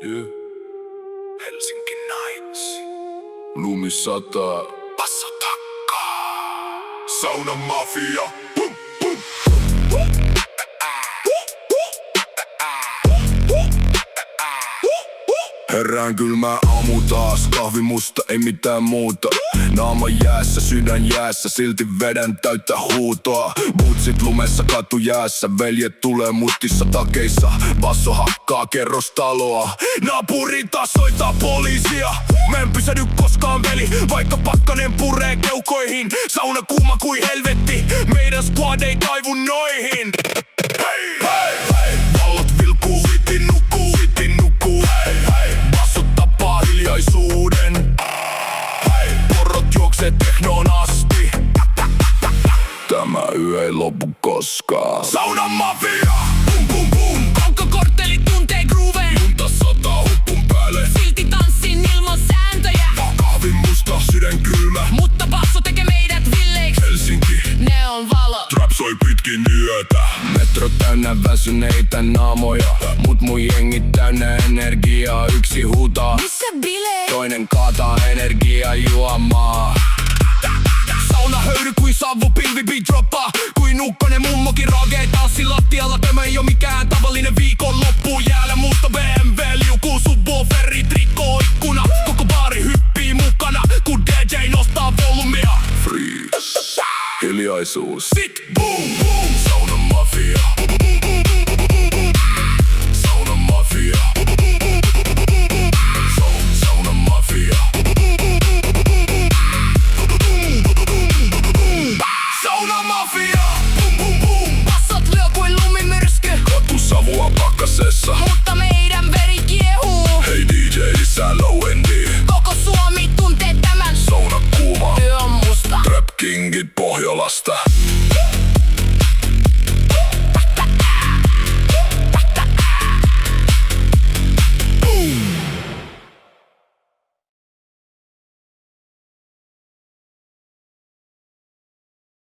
Yeah. Helsinki Nights. Lumi sataa. Basso takkaa. Sauna mafia. Pum, pum. Herään kylmää aamu taas, kahvi musta, ei mitään muuta. Naama jäässä, sydän jäässä, silti vedän täyttä huutoa. Bootsit lumessa, katu jäässä, veljet tulee mustissa takeissa. Basso hakkaa kerrostaloa, naapuri taas soittaa poliisia. Mä en pysähdy koskaan veli, vaikka pakkanen puree keuhkoihin. Sauna kuuma kuin helvetti, meidän squad ei taivu noihin. Hei, hei, hei. Pallot vilkuu, sitin nukkuu, hei, hei. Basso tappaa hiljaisuuden. Hei. Porrot juoksee teknoon asti. Tämä yö ei lopu koskaan. Sauna mafia. Bum bum bum. Koko kortteli tuntee grooveen. Lunta sataa huppun päälle. Silti tanssin ilman sääntöjä. Kahvi musta, sydän kylmä. Mutta basso tekee meidät villeiksi. Helsinki. Ne on valo. Trap soi pitkin yötä. Metro täynnä väsyneitä naamoja. Mut mun jengi täynnä energiaa. Yksi huutaa, Missä bileet? toinen kaataa energiaa juomaa. Sauna höyry kuin savu, pilvi beat droppaa. Kuin ukkonen mummokin ragee tanssi lattialla. Tämä ei oo mikään tavallinen viikonloppu. Jäällä musta BMW liukuu, subwooferit rikkoo ikkuna. Koko baari hyppii mukana, kun DJ nostaa volumia. Freeze, hiljaisuus. Sit boom boom. Sauna mafia. Sauna mafia. Sauna mafia. Sauna mafia. Boom boom boom. Bassot lyö kuin lumimyrsky. Katu savua pakkasessa. Mutta meidän veri kiehuu. Hei DJ, lisää low endia. Koko Suomi tuntee tämän. Sauna kuuma. Yö on musta. Trap kingit Pohjolasta.